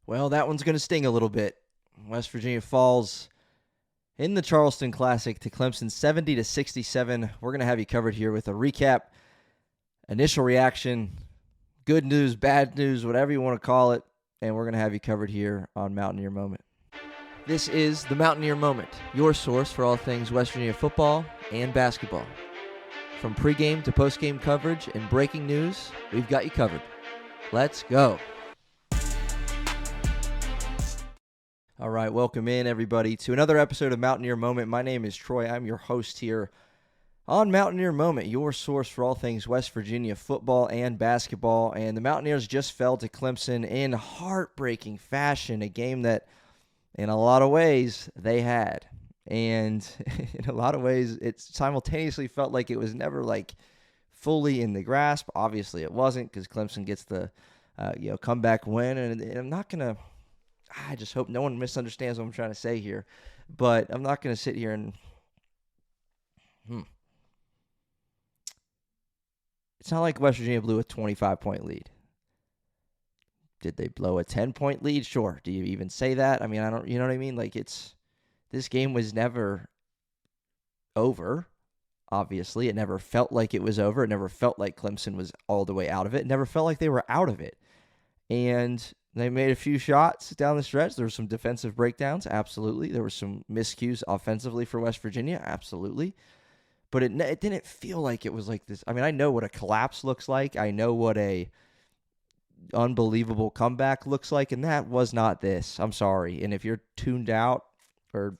Well, that one's going to sting a little bit. West Virginia falls in the Charleston Classic to Clemson 70-67. We're going to have you covered here with a recap, initial reaction, good news, bad news, whatever you want to call it, and we're going to have you covered here on Mountaineer Moment. This is the Mountaineer Moment, your source for all things West Virginia football and basketball. From pregame to postgame coverage and breaking news, we've got you covered. Let's go. All right, welcome in, everybody, to another episode of Mountaineer Moment. My name is Troy. I'm your host here on Mountaineer Moment, your source for all things West Virginia football and basketball. And the Mountaineers just fell to Clemson in heartbreaking fashion, a game that, in a lot of ways, they had. And in a lot of ways, it simultaneously felt like it was never, fully in the grasp. Obviously, it wasn't, because Clemson gets the, comeback win. And I'm not going to... I just hope no one misunderstands what I'm trying to say here. But I'm not going to sit here and... It's not like West Virginia blew a 25-point lead. Did they blow a 10-point lead? Sure. Do you even say that? I mean, I don't... You know what I mean? This game was never over, obviously. It never felt like it was over. It never felt like Clemson was all the way out of it. It never felt like they were out of it. And... they made a few shots down the stretch. There were some defensive breakdowns, absolutely. There were some miscues offensively for West Virginia, absolutely. But it didn't feel like it was like this. I mean, I know what a collapse looks like. I know what a unbelievable comeback looks like, and that was not this. I'm sorry. And if you're tuned out or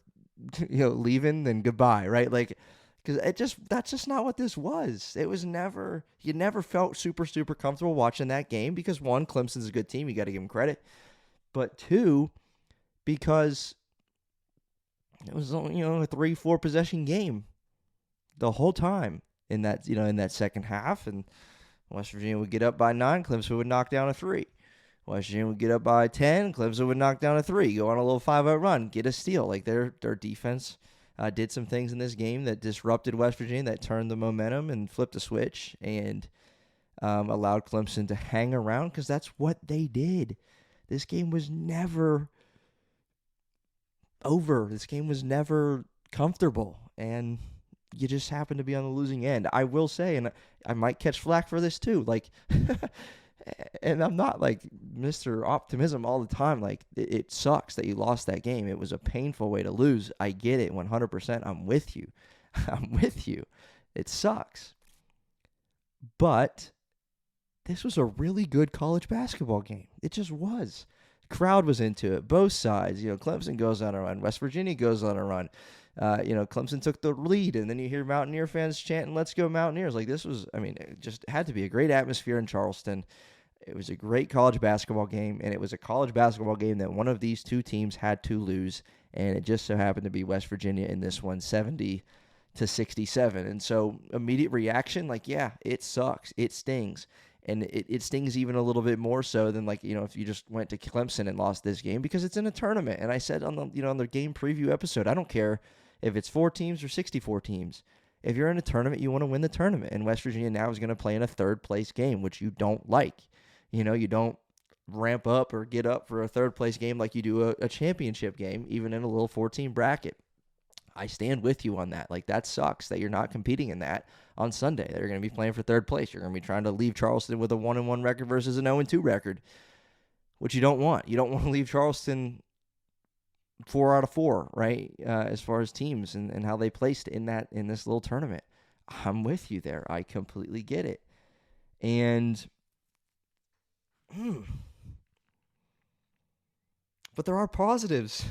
leaving, then goodbye, right? Because that's just not what this was. It was never, you never felt super, super comfortable watching that game because, one, Clemson's a good team. You got to give them credit. But two, because it was only, a 3-4 possession game the whole time in that second half. And West Virginia would get up by 9, Clemson would knock down a 3. West Virginia would get up by 10, Clemson would knock down a 3, go on a little 5-0 run, get a steal. Their defense did some things in this game that disrupted West Virginia, that turned the momentum and flipped a switch and allowed Clemson to hang around because that's what they did. This game was never over. This game was never comfortable, and you just happened to be on the losing end. I will say, and I might catch flack for this too, and I'm not Mr. Optimism all the time. It sucks that you lost that game. It was a painful way to lose. I get it 100%. I'm with you. I'm with you. It sucks. But this was a really good college basketball game. It just was. The crowd was into it. Both sides. Clemson goes on a run. West Virginia goes on a run. Clemson took the lead, and then you hear Mountaineer fans chanting, "Let's go Mountaineers." It just had to be a great atmosphere in Charleston. It was a great college basketball game, and it was a college basketball game that one of these two teams had to lose, and it just so happened to be West Virginia in this one, 70-67. And so immediate reaction, yeah, it sucks. It stings. And it stings even a little bit more so than if you just went to Clemson and lost this game, because it's in a tournament. And I said on the game preview episode, I don't care if it's 4 teams or 64 teams. If you're in a tournament, you want to win the tournament. And West Virginia now is going to play in a third-place game, which you don't like. You don't ramp up or get up for a third-place game like you do a championship game, even in a little 14 bracket. I stand with you on that. That sucks that you're not competing in that on Sunday. They're going to be playing for third place. You're going to be trying to leave Charleston with a 1-1 record versus an 0-2 record, which you don't want. You don't want to leave Charleston 4 out of 4, right? As far as teams and how they placed in this little tournament. I'm with you there. I completely get it. And but there are positives.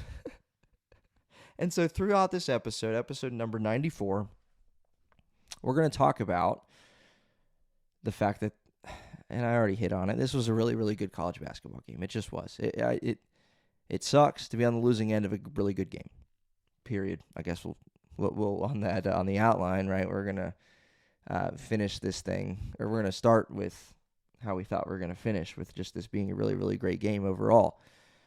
And so throughout this episode number 94, we're going to talk about the fact that, and I already hit on it, this was a really, really good college basketball game. It just was. It sucks to be on the losing end of a really good game. Period. I guess we'll on the outline, right? We're going to finish this thing, or we're going to start with how we thought we were going to finish, with just this being a really, really great game overall.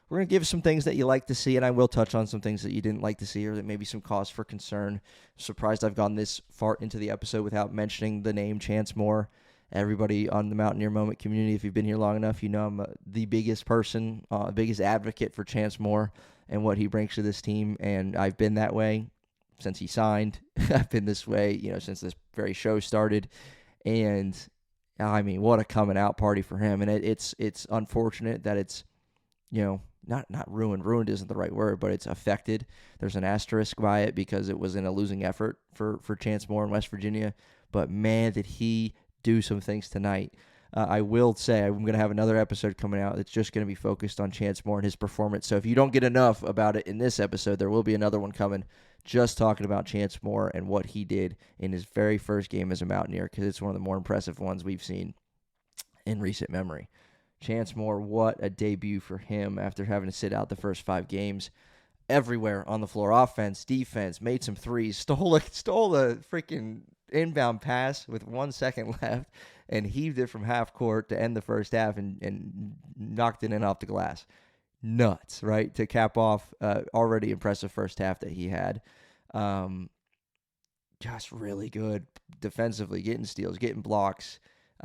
We're going to give some things that you like to see, and I will touch on some things that you didn't like to see or that may be some cause for concern. Surprised I've gone this far into the episode without mentioning the name Chance Moore Everybody on the Mountaineer Moment community, if you've been here long enough, you know I'm the biggest person, biggest advocate for Chance Moore and what he brings to this team, and I've been that way since he signed. I've been this way, since this very show started, and I mean, what a coming out party for him. And it's unfortunate that it's, not ruined. Ruined isn't the right word, but it's affected. There's an asterisk by it because it was in a losing effort for Chance Moore in West Virginia. But man, did he do some things tonight. I will say I'm going to have another episode coming out that's just going to be focused on Chance Moore and his performance. So if you don't get enough about it in this episode, there will be another one coming just talking about Chance Moore and what he did in his very first game as a Mountaineer, because it's one of the more impressive ones we've seen in recent memory. Chance Moore, what a debut for him after having to sit out the first 5 games. Everywhere on the floor, offense, defense, made some threes, stole a freaking inbound pass with 1 second left, and heaved it from half court to end the first half and knocked it in off the glass. Nuts, right? To cap off already impressive first half that he had. Just really good defensively, getting steals, getting blocks.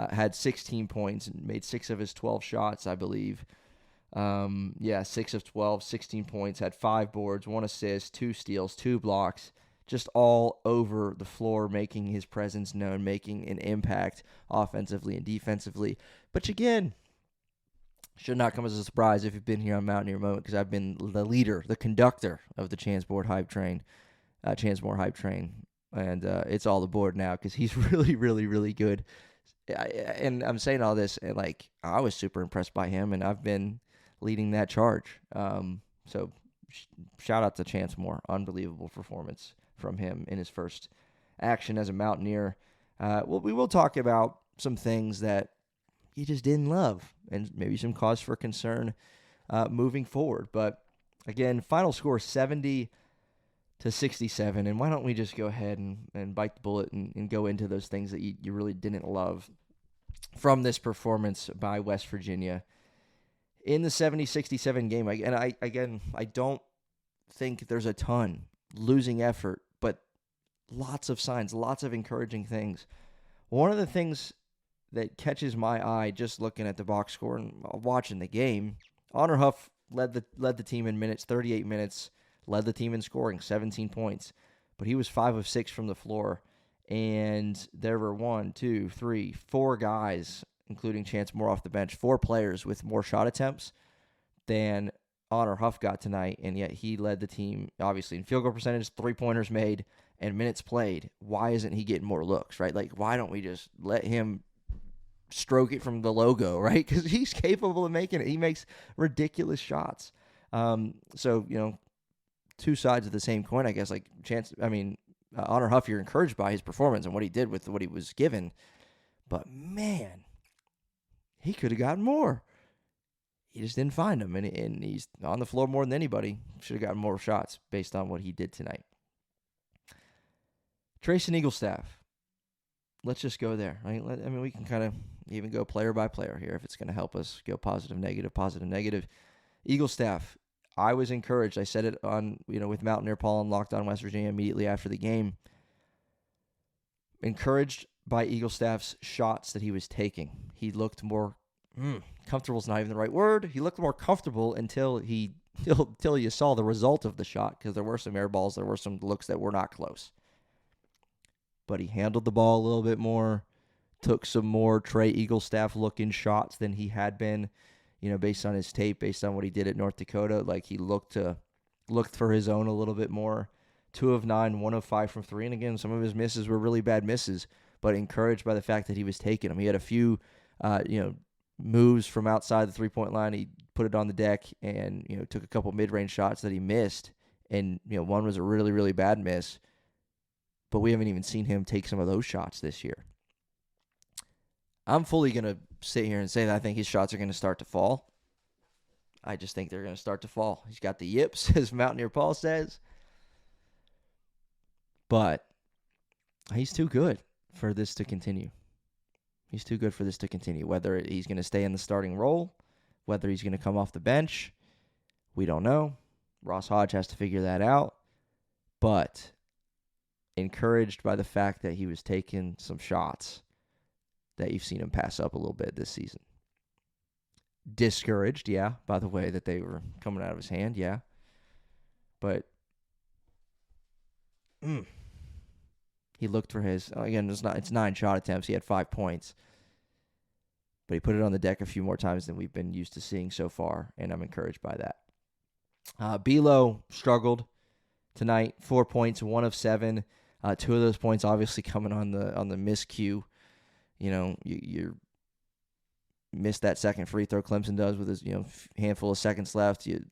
Had 16 points and made 6 of his 12 shots, I believe. 6 of 12, 16 points, had 5 boards, 1 assist, 2 steals, 2 blocks, just all over the floor, making his presence known, making an impact offensively and defensively. But again, should not come as a surprise if you've been here on Mountaineer Moment, because I've been the leader, the conductor of the Chance Moore hype train, and it's all aboard now because he's really, really, really good. And I'm saying all this, and I was super impressed by him, and I've been leading that charge. So shout out to Chance Moore. Unbelievable performance from him in his first action as a Mountaineer. We will talk about some things that he just didn't love, and maybe some cause for concern moving forward. But again, final score 70-67. And why don't we just go ahead and bite the bullet and go into those things that you really didn't love from this performance by West Virginia in the 70-67 game. I don't think there's a ton losing effort, but lots of signs, lots of encouraging things. One of the things that catches my eye just looking at the box score and watching the game, Honor Huff led the team in minutes, 38 minutes, led the team in scoring, 17 points, but he was 5 of 6 from the floor, and there were 4 guys, including Chance Moore off the bench, 4 players with more shot attempts than Honor Huff got tonight, and yet he led the team, obviously, in field goal percentage, 3-pointers made, and minutes played. Why isn't he getting more looks, right? Why don't we just let him stroke it from the logo, right? Because he's capable of making it. He makes ridiculous shots. Two sides of the same coin, I guess. Honor Huff, you're encouraged by his performance and what he did with what he was given. But, man, he could have gotten more. He just didn't find them, and he's on the floor more than anybody. Should have gotten more shots based on what he did tonight. Trayson Eaglestaff. Let's just go there, right? We can kind of even go player by player here if it's going to help us go positive, negative, positive, negative. Eaglestaff, I was encouraged. I said it on, with Mountaineer Paul and Locked On West Virginia immediately after the game. Encouraged by Eaglestaff's shots that he was taking. He looked more comfortable is not even the right word. He looked more comfortable until you saw the result of the shot, because there were some air balls, there were some looks that were not close. But he handled the ball a little bit more, took some more Trey Eaglestaff looking shots than he had been, based on his tape, based on what he did at North Dakota. He looked for his own a little bit more. 2 of 9, 1 of 5 from 3. And again, some of his misses were really bad misses, but encouraged by the fact that he was taking them. He had a few, moves from outside the 3-point line. He put it on the deck and, took a couple mid-range shots that he missed. And, one was a really, really bad miss. But we haven't even seen him take some of those shots this year. I'm fully going to sit here and say that I think his shots are going to start to fall. I just think they're going to start to fall. He's got the yips, as Mountaineer Paul says. But he's too good for this to continue. He's too good for this to continue. Whether he's going to stay in the starting role, whether he's going to come off the bench, we don't know. Ross Hodge has to figure that out. But encouraged by the fact that he was taking some shots that you've seen him pass up a little bit this season. Discouraged, yeah, by the way that they were coming out of his hand, yeah. But he looked for his, again, it's 9 shot attempts. He had 5 points. But he put it on the deck a few more times than we've been used to seeing so far, and I'm encouraged by that. Belo struggled tonight, 4 points, 1 of 7. 2 of those points obviously coming on the miscue. You missed that second free throw Clemson does with his handful of seconds left. You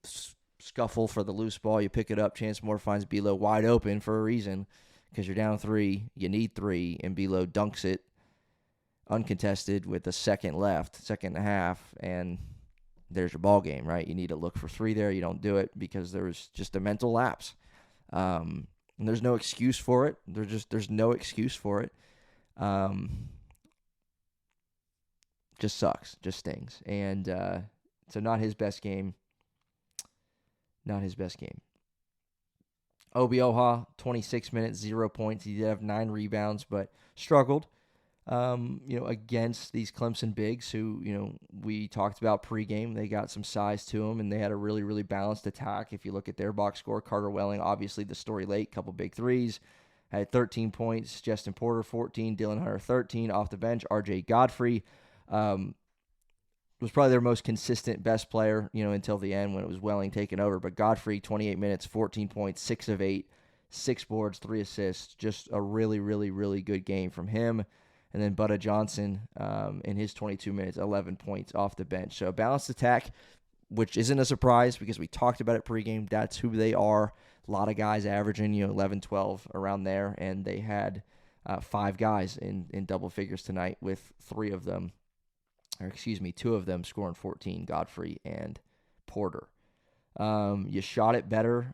scuffle for the loose ball. You pick it up. Chance Moore finds Belo wide open for a reason because you're down 3. You need 3, and Belo dunks it uncontested with a second and a half, and there's your ball game, right? You need to look for 3 there. You don't do it because there was just a mental lapse. And there's no excuse for it. There's no excuse for it. Just sucks. Just stings. And so not his best game. Not his best game. Obi Oha, 26 minutes, 0 points. He did have 9 rebounds, but struggled. Against these Clemson bigs who, we talked about pregame. They got some size to them, and they had a really, really balanced attack. If you look at their box score, Carter Welling, obviously the story late, couple big threes, had 13 points. Justin Porter, 14. Dylan Hunter, 13. Off the bench, R.J. Godfrey was probably their most consistent, best player, until the end when it was Welling taking over. But Godfrey, 28 minutes, 14 points, 6 of 8, 6 boards, 3 assists. Just a really, really, really good game from him. And then Butta Johnson in his 22 minutes, 11 points off the bench. So a balanced attack, which isn't a surprise because we talked about it pregame. That's who they are. A lot of guys averaging 11, 12 around there. And they had 5 guys in double figures tonight with 2 of them scoring 14, Godfrey and Porter. You shot it better.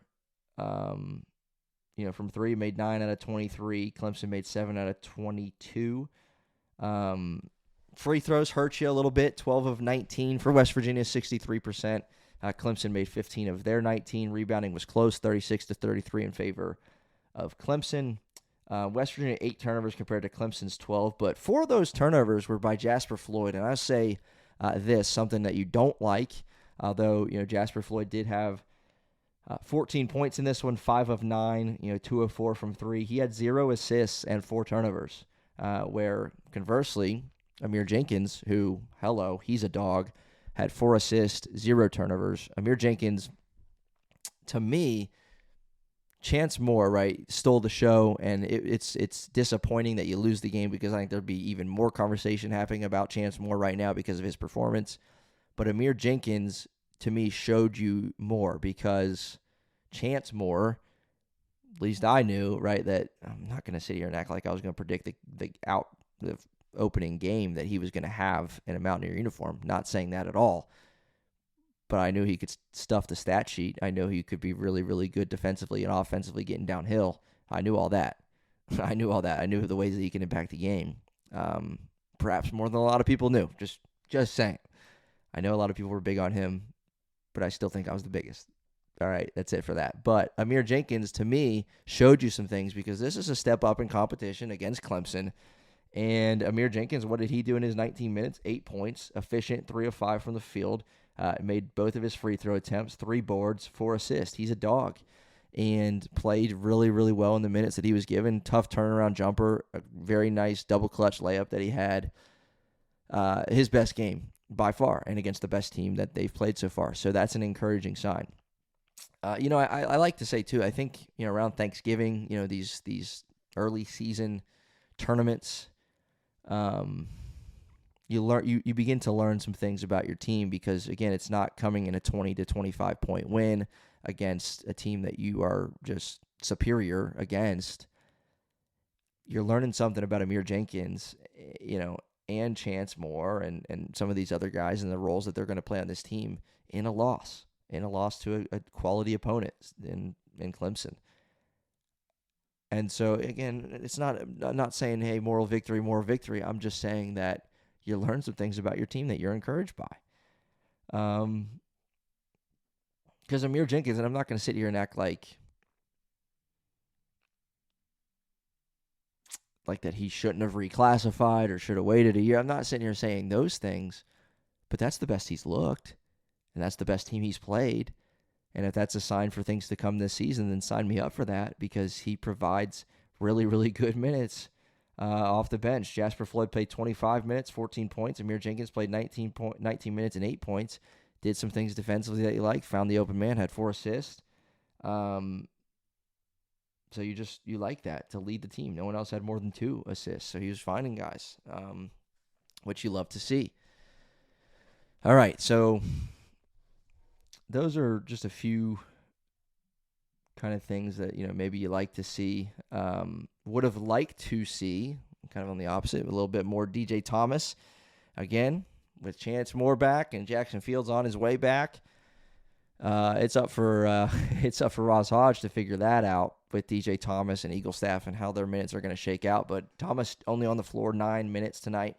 From 3, made 9 out of 23. Clemson made 7 out of 22. Free throws hurt you a little bit. 12 of 19 for West Virginia, 63%. Clemson made 15 of their 19. Rebounding was close, 36-33 in favor of Clemson. West Virginia 8 turnovers compared to Clemson's 12, but 4 of those turnovers were by Jasper Floyd. And I say something that you don't like, although Jasper Floyd did have 14 points in this one, 5 of 9, 2 of 4 from 3. He had 0 assists and 4 turnovers, where conversely, Amir Jenkins, who, he's a dog, had 4 assists, 0 turnovers. Amir Jenkins, to me, Chance Moore, right, stole the show, and it's disappointing that you lose the game because I think there'd be even more conversation happening about Chance Moore right now because of his performance. But Amir Jenkins, to me, showed you more because Chance Moore, at least I knew, right, that I'm not going to sit here and act like I was going to predict the opening game that he was going to have in a Mountaineer uniform. Not saying that at all. But I knew he could stuff the stat sheet. I know he could be really, really good defensively and offensively getting downhill. I knew all that. I knew the ways that he can impact the game. Perhaps more than a lot of people knew. Just saying. I know a lot of people were big on him, but I still think I was the biggest. All right, that's it for that. But Amir Jenkins, to me, showed you some things because this is a step up in competition against Clemson. And Amir Jenkins, what did he do in his 19 minutes? 8 points, efficient, 3 of 5 from the field. Made both of his free throw attempts, 3 boards, 4 assists. He's a dog and played really, really well in the minutes that he was given. Tough turnaround jumper, a very nice double clutch layup that he had. His best game by far and against the best team that they've played so far. So that's an encouraging sign. I like to say, too, I think, around Thanksgiving, these early season tournaments, you begin to learn some things about your team because, again, it's not coming in a 20 to 25 point win against a team that you are just superior against. You're learning something about Amir Jenkins, and Chance Moore and some of these other guys and the roles that they're going to play on this team in a loss to a quality opponent in Clemson. And so, again, I'm not saying, hey, moral victory. I'm just saying that you learn some things about your team that you're encouraged by. Because Amir Jenkins, and I'm not going to sit here and act like like that he shouldn't have reclassified or should have waited a year. I'm not sitting here saying those things, but that's the best he's looked, and that's the best team he's played. And if that's a sign for things to come this season, then sign me up for that, because he provides really, really good minutes off the bench. Jasper Floyd played 25 minutes, 14 points. Amir Jenkins played 19 minutes and 8 points. Did some things defensively that you liked. Found the open man, had 4 assists. So you like that to lead the team. No one else had more than 2 assists, so he was finding guys, which you love to see. All right, so those are just a few kind of things that maybe you like to see. Would have liked to see, kind of on the opposite, a little bit more DJ Thomas again, with Chance Moore back and Jackson Fields on his way back. It's up for Ross Hodge to figure that out with DJ Thomas and Eagle staff and how their minutes are going to shake out. But Thomas only on the floor 9 minutes tonight,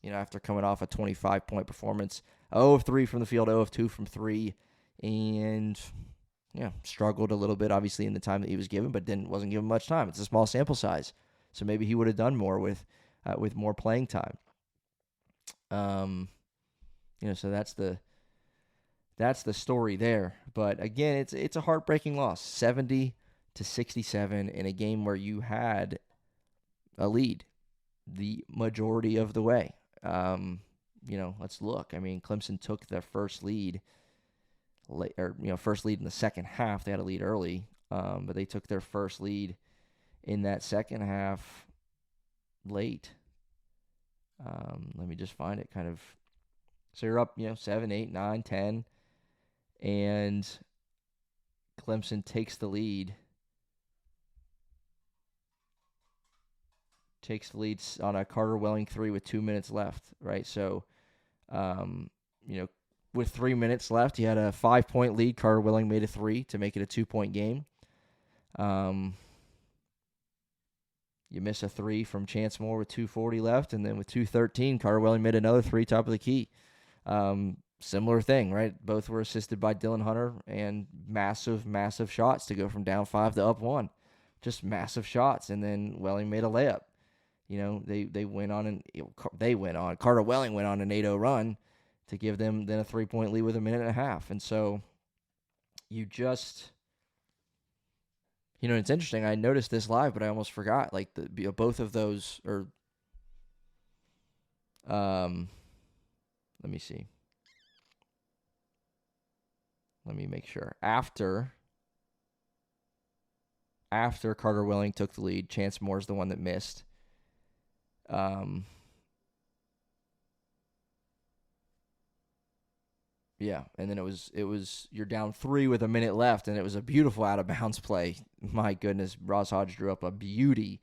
after coming off a 25-point performance. 0 of 3 from the field, 0 of 2 from 3, and struggled a little bit, obviously, in the time that he was given, but wasn't given much time. It's a small sample size, so maybe he would have done more with more playing time. So that's the story there. But again, it's a heartbreaking loss, 70-67 in a game where you had a lead the majority of the way. Let's look. I mean, Clemson took their first lead first lead in the second half. They had a lead early, but they took their first lead in that second half late. Let me just find it kind of. So you're up, 7, 8, 9, 10, and Clemson takes the lead. Takes the lead on a Carter Welling 3 with 2 minutes left, right? So, with 3 minutes left, you had a 5-point lead. Carter Welling made a 3 to make it a 2-point game. You miss a 3 from Chance Moore with 2:40 left, and then with 2:13, Carter Welling made another 3, top of the key. Similar thing, right? Both were assisted by Dylan Hunter, and massive, massive shots to go from down 5 to up 1. Just massive shots, and then Welling made a layup. They went on, Carter Welling went on an 8-0 run to give them then a 3-point lead with a minute and a half. And so you just, it's interesting. I noticed this live, but I almost forgot. Like both of those are, let me see. Let me make sure. After Carter Welling took the lead, Chance Moore's the one that missed. And then it was you're down 3 with a minute left, and it was a beautiful out of bounds play. My goodness, Ross Hodge drew up a beauty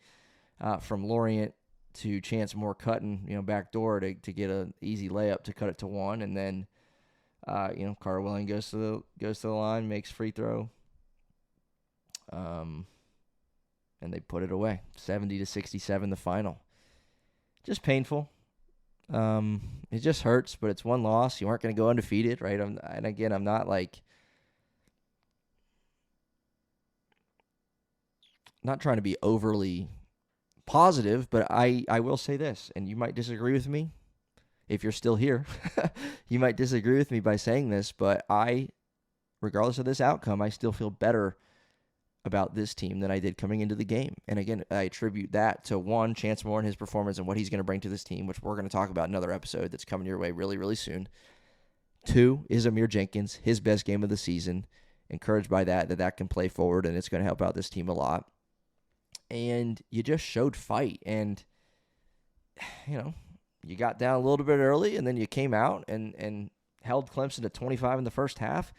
from Lorient to Chance Moore cutting, back door to get an easy layup to cut it to 1, and then Carter Welling goes to the line, makes free throw, and they put it away, 70-67 the final. Just painful. It just hurts, but it's one loss. You weren't going to go undefeated, right? I'm not trying to be overly positive, but I will say this, and you might disagree with me if you're still here. You might disagree with me by saying this, but regardless of this outcome, I still feel better about this team than I did coming into the game. And again, I attribute that to, 1, Chance Moore and his performance and what he's going to bring to this team, which we're going to talk about in another episode that's coming your way really, really soon. 2 is Amir Jenkins, his best game of the season. Encouraged by that can play forward, and it's going to help out this team a lot. And you just showed fight, and you got down a little bit early, and then you came out and held Clemson to 25 in the first half.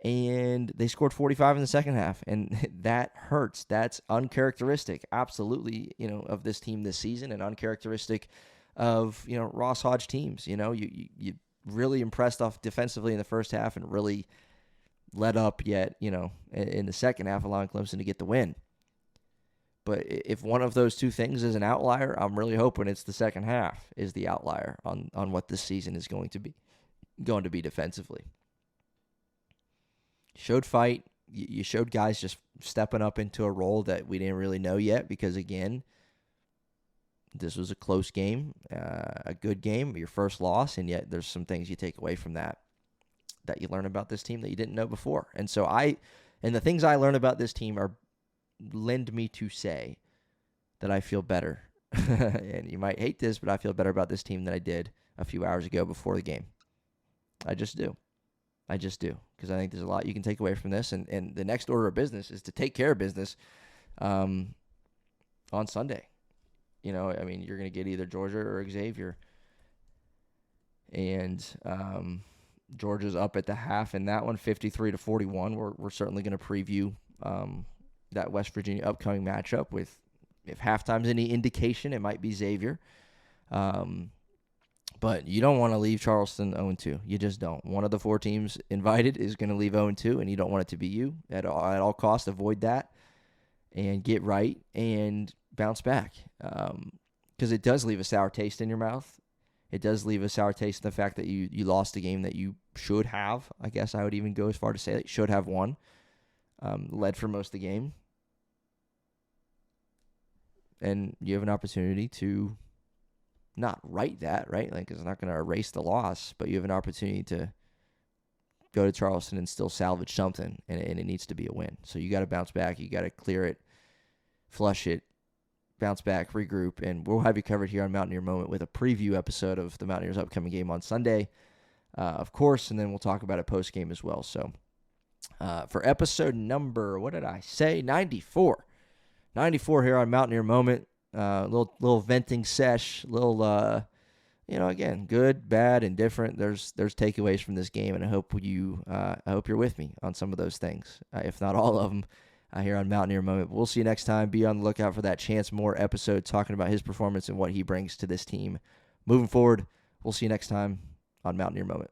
And they scored 45 in the second half, and that hurts. That's uncharacteristic, absolutely, of this team this season, and uncharacteristic of, Ross Hodge teams. You really impressed off defensively in the first half and really let up yet, in the second half, allowing Clemson to get the win. But if one of those two things is an outlier, I'm really hoping it's the second half is the outlier on what this season is going to be defensively. Showed fight. You showed guys just stepping up into a role that we didn't really know yet, because, again, This was a close game, a good game, your first loss, and yet there's some things you take away from that you learn about this team that you didn't know before. And so the things I learned about this team lend me to say that I feel better. And you might hate this, but I feel better about this team than I did a few hours ago before the game. I just do. Because I think there's a lot you can take away from this. And the next order of business is to take care of business on Sunday. You're going to get either Georgia or Xavier. And Georgia's up at the half in that one, 53-41. We're certainly going to preview that West Virginia upcoming matchup with, if halftime's any indication, it might be Xavier. But you don't want to leave Charleston 0-2. You just don't. One of the 4 teams invited is going to leave 0-2, and you don't want it to be you. At all costs, avoid that and get right and bounce back. Because it does leave a sour taste in your mouth. It does leave a sour taste in the fact that you lost a game that you should have. I guess I would even go as far to say that you should have won. Led for most of the game. And you have an opportunity to not right that, right? Like, it's not going to erase the loss, but you have an opportunity to go to Charleston and still salvage something, and it needs to be a win. So you got to bounce back. You got to clear it, flush it, bounce back, regroup, and we'll have you covered here on Mountaineer Moment with a preview episode of the Mountaineers' upcoming game on Sunday, of course, and then we'll talk about it post-game as well. So for episode number, 94. 94 here on Mountaineer Moment. Little venting sesh, again, good, bad, and different. There's takeaways from this game, and I hope you're with me on some of those things, if not all of them, here on Mountaineer Moment. We'll see you next time. Be on the lookout for that Chance Moore episode talking about his performance and what he brings to this team moving forward. We'll see you next time on Mountaineer Moment.